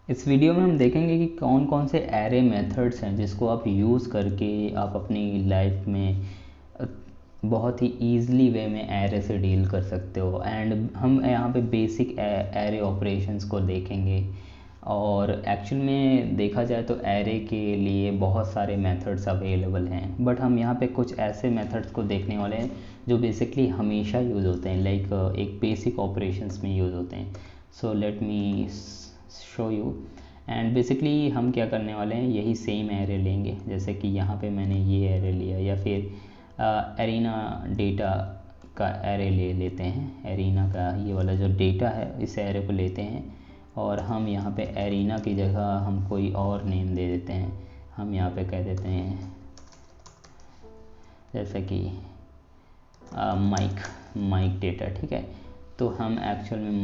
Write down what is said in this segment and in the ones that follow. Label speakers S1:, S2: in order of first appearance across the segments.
S1: इस वीडियो में हम देखेंगे कि कौन कौन से एरे मेथड्स हैं जिसको आप यूज़ करके आप अपनी लाइफ में बहुत ही ईज़िली वे में एरे से डील कर सकते हो। एंड हम यहाँ पे बेसिक एरे ऑपरेशंस को देखेंगे। और एक्चुअल में देखा जाए तो एरे के लिए बहुत सारे मेथड्स अवेलेबल हैं, बट हम यहाँ पे कुछ ऐसे मेथड्स को देखने वाले हैं जो बेसिकली हमेशा यूज़ होते हैं, लाइक एक बेसिक ऑपरेशंस में यूज़ होते हैं। So let me show you. And basically हम क्या करने वाले हैं, यही सेम एरे लेंगे, जैसे कि यहाँ पे मैंने ये एरे लिया, या फिर एरिना डेटा का एरे ले लेते हैं। एरिना का ये वाला जो डेटा है इस एरे को लेते हैं और हम यहाँ पे एरिना की जगह हम कोई और नेम दे देते हैं। हम यहाँ पे कह देते हैं जैसे कि माइक डेटा, ठीक है। तो हम एक्चुअल में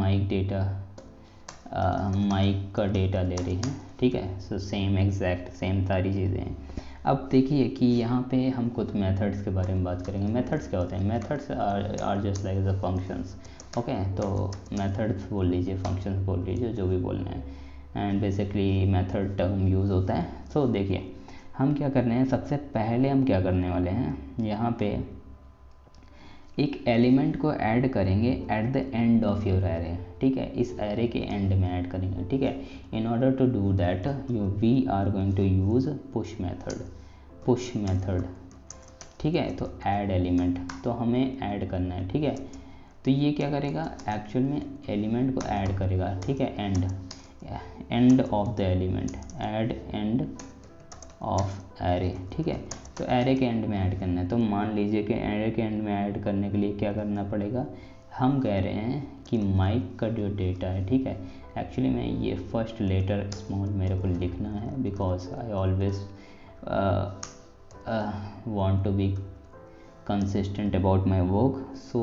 S1: माइक का डेटा ले रहे हैं, ठीक है। सो सेम एग्जैक्ट सेम सारी चीज़ें हैं। अब देखिए कि यहाँ पे हम कुछ मेथड्स के बारे में बात करेंगे। मेथड्स क्या होते हैं? Methods are just like the functions, okay. तो मेथड्स बोल लीजिए, फंक्शंस बोल लीजिए, जो भी बोलना है। And basically method term use होता है। सो देखिए हम क्या करने हैं, सबसे पहले हम क्या करने वाले हैं, यहाँ पे एक एलिमेंट को ऐड करेंगे at the end of your array, ठीक है। इस एरे के एंड में ऐड करेंगे, ठीक है। In order to do that we are going to use push method, ठीक है। तो ऐड एलिमेंट, तो हमें ऐड करना है, ठीक है। तो ये क्या करेगा, एक्चुअल में एलिमेंट को ऐड करेगा, ठीक है। End of the element, add end of array, ठीक है। तो एरे के एंड में ऐड करना है। तो मान लीजिए कि एरे के एंड में ऐड करने के लिए क्या करना पड़ेगा, हम कह रहे हैं कि माइक का जो डेटा है, ठीक है। एक्चुअली में ये फर्स्ट लेटर स्मॉल मेरे को लिखना है, because I always want to be consistent about my work. So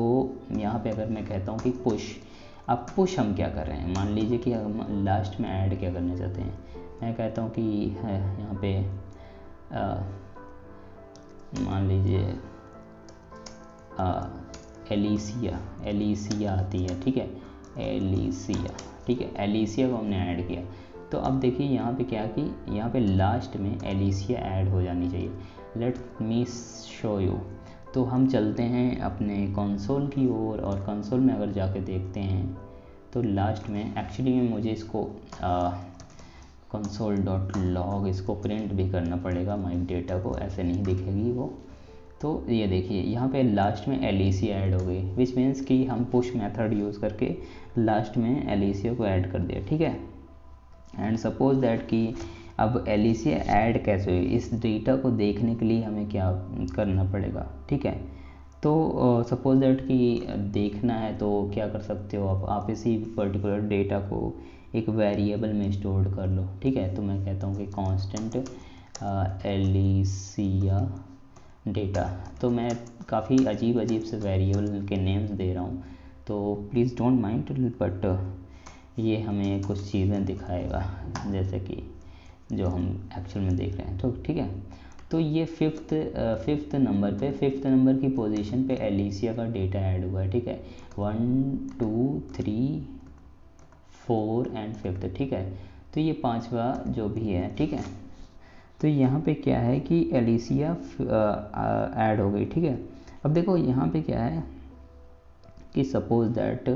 S1: यहाँ पे अगर मैं कहता हूँ कि पुश, अब पुश हम क्या कर रहे हैं, मान लीजिए कि हम लास्ट में ऐड क्या करना चाहते हैं। मैं कहता हूँ कि यहाँ पे मान लीजिए एलिसिया आती है, ठीक है। एलिसिया, ठीक है। एलिसिया को हमने ऐड किया। तो अब देखिए यहाँ पे क्या कि यहाँ पे लास्ट में एलिसिया ऐड हो जानी चाहिए। Let me show you. तो हम चलते हैं अपने कंसोल की ओर, और कंसोल में अगर जाके देखते हैं तो लास्ट में एक्चुअली में मुझे इसको console.log इसको प्रिंट भी करना पड़ेगा, माइक डेटा को, ऐसे नहीं दिखेगी वो। तो ये देखिए यहाँ पे लास्ट में एलिसिया ऐड हो गई, विच मीन्स कि हम पुश मेथड यूज़ करके लास्ट में एलिसिया को ऐड कर दिया, ठीक है। एंड सपोज दैट कि अब एलिसिया ऐड कैसे हुई, इस डेटा को देखने के लिए हमें क्या करना पड़ेगा, ठीक है। तो सपोज दैट कि देखना है तो क्या कर सकते हो आप इसी पर्टिकुलर डेटा को एक वेरिएबल में स्टोर कर लो, ठीक है। तो मैं कहता हूँ कि कांस्टेंट एलिसिया डेटा। तो मैं काफ़ी अजीब से वेरिएबल के नेम्स दे रहा हूँ, तो प्लीज़ डोंट माइंड, बट ये हमें कुछ चीज़ें दिखाएगा जैसे कि जो हम एक्चुअल में देख रहे हैं, तो ठीक है। तो ये फिफ्थ नंबर की पोजीशन पे एलिसिया का डेटा ऐड हुआ है, ठीक है। 1 2 3 4 एंड 5, ठीक है। तो ये पांचवा जो भी है, ठीक है। तो यहाँ पे क्या है कि एलिसिया ऐड हो गई, ठीक है। अब देखो यहाँ पे क्या है कि सपोज दैट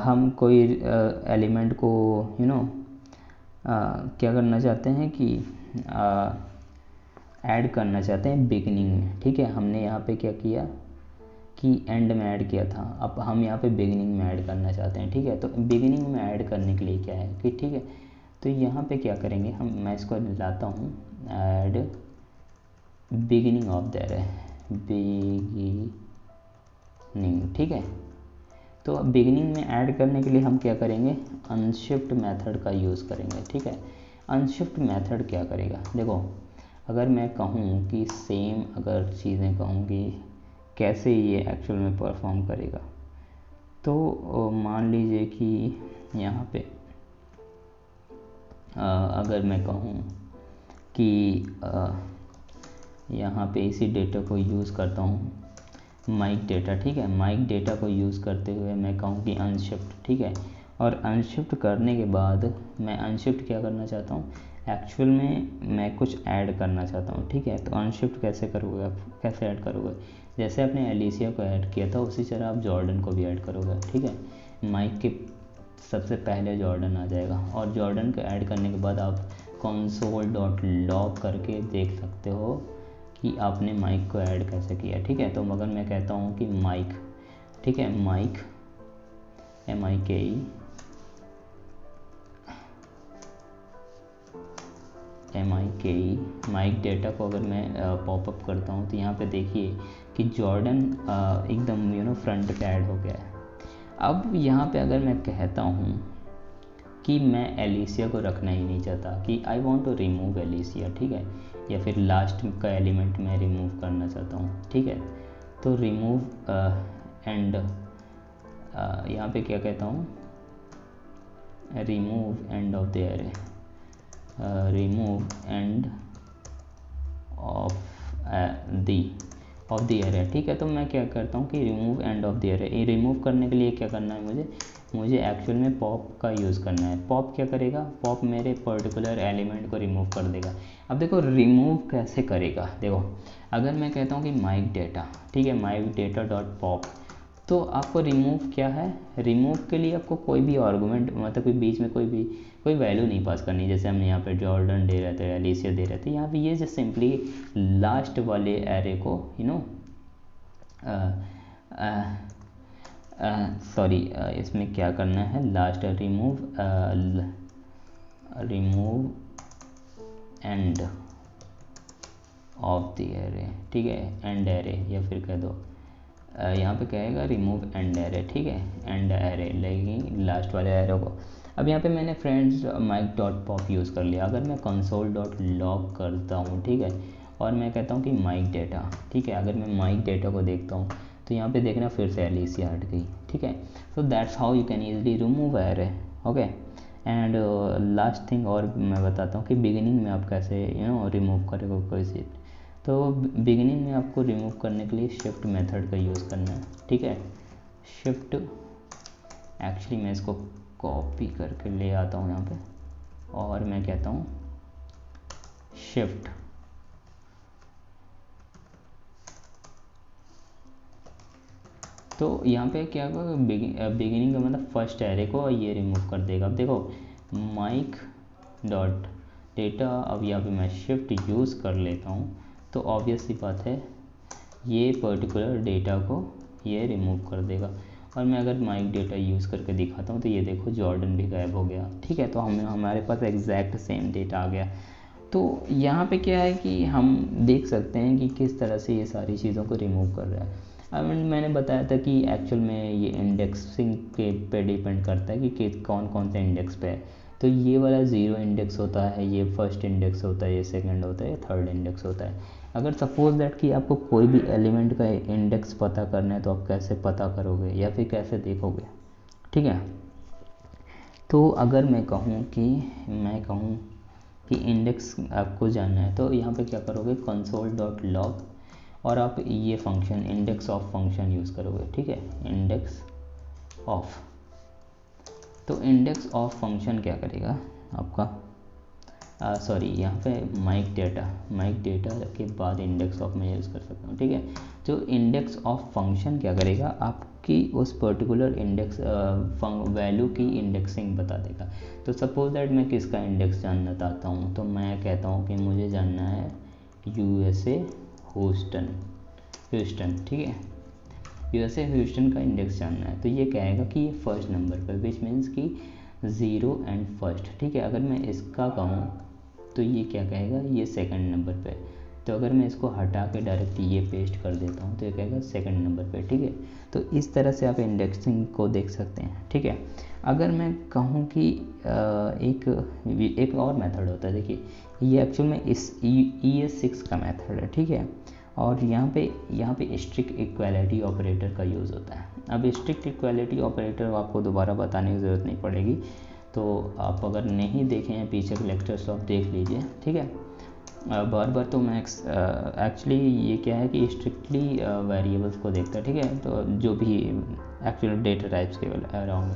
S1: हम कोई एलिमेंट को क्या करना चाहते हैं कि ऐड करना चाहते हैं बिगिनिंग में, ठीक है। हमने यहाँ पे क्या किया कि एंड में ऐड किया था, अब हम यहाँ पे बिगिनिंग में ऐड करना चाहते हैं, ठीक है। तो बिगिनिंग में ऐड करने के लिए क्या है कि, ठीक है, तो यहाँ पे क्या करेंगे हम, मैं इसको लाता हूँ add beginning of the array, beginning, ठीक है। तो बिगिनिंग में ऐड करने के लिए हम क्या करेंगे, अनशिफ्ट मेथड का यूज़ करेंगे, ठीक है। अनशिफ्ट मेथड क्या करेगा, देखो अगर मैं कहूँ कि सेम अगर चीज़ें कहूँ कि कैसे ये एक्चुअल में परफॉर्म करेगा, तो मान लीजिए कि यहाँ पे अगर मैं कहूँ कि यहाँ पे इसी डेटा को यूज़ करता हूँ, माइक डेटा, ठीक है। माइक डेटा को यूज़ करते हुए मैं कहूँ कि अनशिफ्ट, ठीक है। और अनशिफ्ट करने के बाद मैं अनशिफ्ट क्या करना चाहता हूँ, एक्चुअल में मैं कुछ ऐड करना चाहता हूँ, ठीक है। तो अनशिफ्ट कैसे करोगे आप, कैसे ऐड करोगे, जैसे आपने एलिसिया को ऐड किया था उसी तरह आप जॉर्डन को भी ऐड करोगे, ठीक है। माइक के सबसे पहले जॉर्डन आ जाएगा और जॉर्डन को ऐड करने के बाद आप console.log करके देख सकते हो कि आपने माइक को ऐड कैसे किया, ठीक है। तो मगर मैं कहता हूँ कि माइक, ठीक है, माइक MIKE माइक डेटा को अगर मैं पॉपअप करता हूँ तो यहाँ पे देखिए कि जॉर्डन एकदम फ्रंट पे ऐड हो गया है। अब यहाँ पे अगर मैं कहता हूँ कि मैं एलिसिया को रखना ही नहीं चाहता, कि I want to remove Alicia, ठीक है, या फिर लास्ट का एलिमेंट मैं रिमूव करना चाहता हूँ, ठीक है। तो रिमूव एंड यहाँ पे क्या कहता हूँ, remove end of the array, remove end of the array, ठीक है। तो मैं क्या करता हूँ कि remove end of the array, ये रिमूव करने के लिए क्या करना है मुझे एक्चुअल में पॉप का यूज़ करना है। पॉप क्या करेगा, पॉप मेरे पर्टिकुलर एलिमेंट को रिमूव कर देगा। अब देखो रिमूव कैसे करेगा, देखो अगर मैं कहता हूँ कि माइक डेटा, ठीक है, माइक डेटा डॉट पॉप, तो आपको रिमूव क्या है, रिमूव के लिए आपको कोई भी आर्गूमेंट मतलब कोई बीच में कोई वैल्यू नहीं पास करनी, जैसे हमने यहाँ पे जॉर्डन दे रहे थे, एलिसिया दे रहे थे, यहाँ पे ये जो सिंपली लास्ट वाले एरे को सॉरी इसमें क्या करना है, last remove end of the array, ठीक है, एंड एरे, या फिर कह दो यहाँ पे कहेगा रिमूव एंड एरे, ठीक है, एंड एरे लगेगी लास्ट वाले एरे को। अब यहाँ पे मैंने friends Mike dot pop use कर लिया। अगर मैं console.log करता हूँ, ठीक है, और मैं कहता हूँ कि माइक डेटा, ठीक है, अगर मैं माइक डेटा को देखता हूँ तो यहाँ पे देखना फिर से एलिसिया हट गई, ठीक है। So that's how you can easily remove array, okay. And last thing और मैं बताता हूँ कि बिगिनिंग में आप कैसे रिमूव करोगे कोई चीज़। तो बिगिनिंग में आपको रिमूव करने के लिए शिफ्ट मेथड का यूज़ करना है, ठीक है। शिफ्ट, एक्चुअली मैं इसको कॉपी करके ले आता हूँ यहाँ पे और मैं कहता हूँ शिफ्ट, तो यहाँ पे क्या होगा, बिगिनिंग का मतलब फर्स्ट एरे को ये रिमूव कर देगा। अब देखो माइक डॉट डेटा, अब यहाँ पे मैं शिफ्ट यूज़ कर लेता हूँ तो ऑब्वियस सी बात है ये पर्टिकुलर डेटा को ये रिमूव कर देगा। और मैं अगर माइक डेटा यूज़ करके दिखाता हूँ तो ये देखो जॉर्डन भी गायब हो गया, ठीक है। तो हमारे पास एग्जैक्ट सेम डेटा आ गया। तो यहाँ पे क्या है कि हम देख सकते हैं कि किस तरह से ये सारी चीज़ों को रिमूव कर रहा है। अब मैंने बताया था कि एक्चुअल में ये इंडेक्सिंग के पे डिपेंड करता है कि कौन कौन से इंडेक्स पे है। तो ये वाला 0 इंडेक्स होता है, ये फर्स्ट इंडेक्स होता है, ये सेकंड होता है, ये थर्ड इंडेक्स होता है। अगर सपोज दैट कि आपको कोई भी एलिमेंट का इंडेक्स पता करना है तो आप कैसे पता करोगे या फिर कैसे देखोगे, ठीक है। तो अगर मैं कहूँ कि इंडेक्स आपको जानना है तो यहाँ पे क्या करोगे, console.log और आप ये function index of function use करोगे, ठीक है, इंडेक्स ऑफ। तो इंडेक्स ऑफ फंक्शन क्या करेगा आपका, सॉरी यहाँ पे माइक डेटा के बाद इंडेक्स ऑफ मैं यूज़ कर सकता हूँ, ठीक है। जो इंडेक्स ऑफ फंक्शन क्या करेगा, आपकी उस पर्टिकुलर इंडेक्स वैल्यू की इंडेक्सिंग बता देगा। तो सपोज दैट मैं किसका इंडेक्स जानना चाहता हूँ, तो मैं कहता हूँ कि मुझे जानना है USA ह्यूस्टन, ठीक है, USA ह्यूस्टन का इंडेक्स जानना है। तो ये कहेगा कि ये फर्स्ट नंबर पर, विच मीन्स कि 0 एंड फर्स्ट, ठीक है। अगर मैं इसका कहूँ तो ये क्या कहेगा, ये सेकंड नंबर पे। तो अगर मैं इसको हटा के डायरेक्ट ये पेस्ट कर देता हूँ तो ये कहेगा सेकंड नंबर पे, ठीक है। तो इस तरह से आप इंडेक्सिंग को देख सकते हैं, ठीक है। अगर मैं कहूँ कि एक और मेथड होता है, देखिए ये एक्चुअल में इस ES6 का मेथड है, ठीक है। और यहाँ पे स्ट्रिक्ट इक्वालिटी ऑपरेटर का यूज़ होता है। अब स्ट्रिक्ट इक्वालिटी ऑपरेटर आपको दोबारा बताने की ज़रूरत नहीं पड़ेगी, तो आप अगर नहीं देखे हैं पीछे के लेक्चर्स तो आप देख लीजिए, ठीक है। बार तो मैं एक्चुअली ये क्या है कि स्ट्रिक्टली वेरिएबल्स को देखता है, ठीक है। तो जो भी एक्चुअली डेटा टाइप्स के अराउंड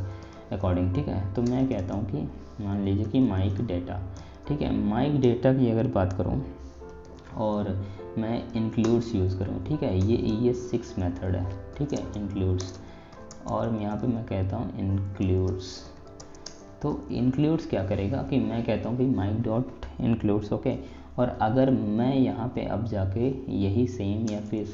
S1: अकॉर्डिंग, ठीक है। तो मैं कहता हूँ कि मान लीजिए कि माइक डेटा, ठीक है, माइक डेटा की अगर बात करूँ और मैं इंक्लूड्स यूज़ करूँ, ठीक है, ये 6 मेथड है, ठीक है, इंक्लूड्स, और यहाँ पे मैं कहता हूँ इंक्लूड्स। तो इंक्लूड्स क्या करेगा कि मैं कहता हूँ कि माइक डॉट इंक्लूड्स, ओके, और अगर मैं यहाँ पे अब जाके यही सेम या फिर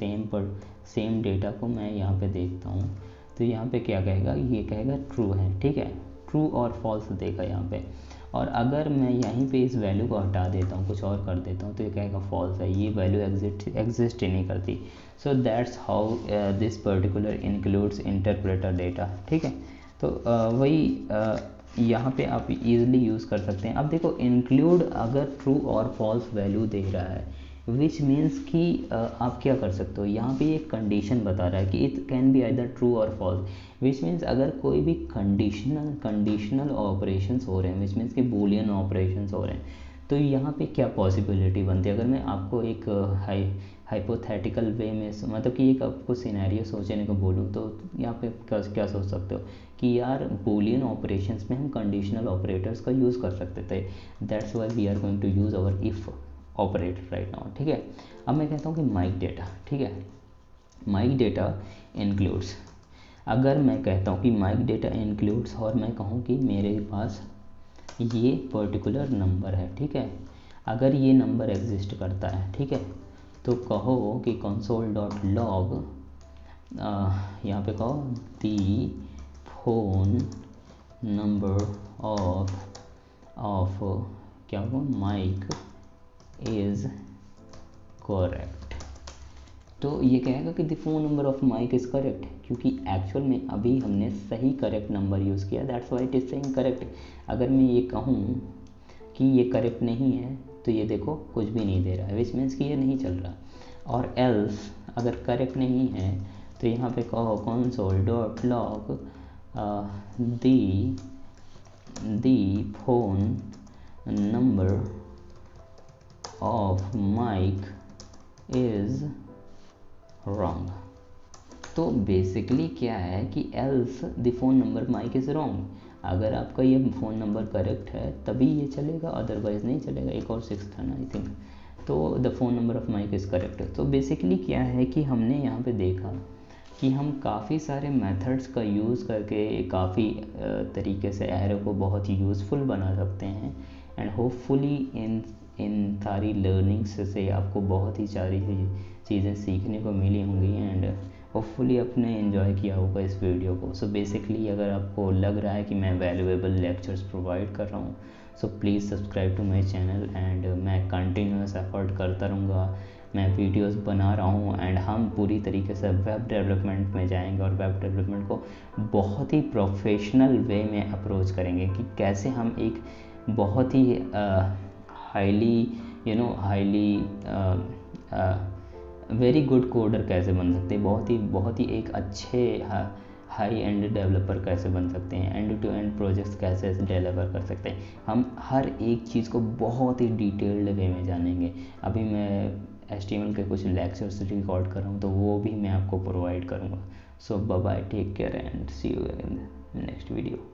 S1: सेम डेटा को मैं यहाँ पे देखता हूँ, तो यहाँ पे क्या कहेगा, ये कहेगा ट्रू है, ठीक है, ट्रू और फॉल्स देगा यहाँ पे। और अगर मैं यहीं पे इस वैल्यू को हटा देता हूँ, कुछ और कर देता हूँ, तो ये कहेगा फॉल्स है, ये वैल्यू एग्जिस्ट ही नहीं करती। So that's how this particular includes interpreter data, ठीक है। तो वही यहाँ पे आप इजीली यूज़ कर सकते हैं। अब देखो इंक्लूड अगर ट्रू और फॉल्स वैल्यू दे रहा है, विच मीन्स कि आप क्या कर सकते हो, यहाँ पे एक कंडीशन बता रहा है कि it can be either true और फॉल्स, विच मीन्स अगर कोई भी कंडीशनल ऑपरेशंस हो रहे हैं, विच मीन्स कि बूलियन ऑपरेशंस हो रहे हैं, तो यहाँ पे क्या पॉसिबिलिटी बनती है। अगर मैं आपको एक हाइपोथेटिकल वे में, मतलब कि एक आपको सिनेरियो सोचने को बोलूँ, तो यहाँ पे क्या सोच सकते हो कि यार बूलियन ऑपरेशंस में हम कंडीशनल ऑपरेटर्स का यूज़ कर सकते थे, that's why we are going to use our if operator right now, ठीक है। अब मैं कहता हूँ कि माइक डेटा, ठीक है, माइक डेटा इंक्लूड्स, अगर मैं कहता हूँ कि माइक डेटा इंक्लूड्स और मैं कहूँ कि मेरे पास ये पर्टिकुलर नंबर है, ठीक है, अगर ये नंबर एग्जिस्ट करता है, ठीक है, तो कहो कि कंसोल डॉट लॉग, यहाँ पे कहो दी फोन नंबर ऑफ क्या हो माइक इज़ करेक्ट। तो ये कहेगा कि the phone number of Mike is correct, क्योंकि एक्चुअल में अभी हमने सही करेक्ट नंबर यूज़ किया, that's why it is saying correct. अगर मैं ये कहूँ कि ये करेक्ट नहीं है, तो ये देखो कुछ भी नहीं दे रहा है, विच मीन्स कि ये नहीं चल रहा। और एल्स अगर करेक्ट नहीं है, तो यहाँ पे कहो console dot log the phone number of Mike is wrong. तो बेसिकली क्या है कि else the phone number Mike is wrong, अगर आपका ये फ़ोन नंबर करेक्ट है तभी ये चलेगा, अदरवाइज़ नहीं चलेगा। एक और 6 था ना आई थिंक, तो the phone number of Mike is correct. तो बेसिकली क्या है कि हमने यहाँ पे देखा कि हम काफ़ी सारे मेथड्स का यूज़ करके काफ़ी तरीके से एरो को बहुत ही यूज़फुल बना सकते हैं, एंड होपफुली इन सारी लर्निंग्स से आपको बहुत ही सारी चीज़ें सीखने को मिली होंगी, एंड होपफुली आपने एंजॉय किया होगा इस वीडियो को। सो बेसिकली अगर आपको लग रहा है कि मैं वैल्यूएबल लेक्चर्स प्रोवाइड कर रहा हूँ, so please subscribe to my channel, and मैं कंटिन्यूस एफर्ट करता रहूँगा, मैं वीडियोस बना रहा हूँ, एंड हम पूरी तरीके से वेब डेवलपमेंट में जाएंगे और वेब डेवलपमेंट को बहुत ही प्रोफेशनल वे में अप्रोच करेंगे कि कैसे हम एक बहुत ही हाईली वेरी गुड कोडर कैसे बन सकते हैं, बहुत ही एक अच्छे हाई एंड डेवलपर कैसे बन सकते हैं, एंड टू एंड प्रोजेक्ट्स कैसे डिलीवर कर सकते हैं। हम हर एक चीज़ को बहुत ही डिटेल्ड वे में जानेंगे। अभी मैं HTML के कुछ लेक्चर्स रिकॉर्ड कर रहा हूँ, तो वो भी मैं आपको प्रोवाइड करूँगा। So bye bye, take care and see you in next video.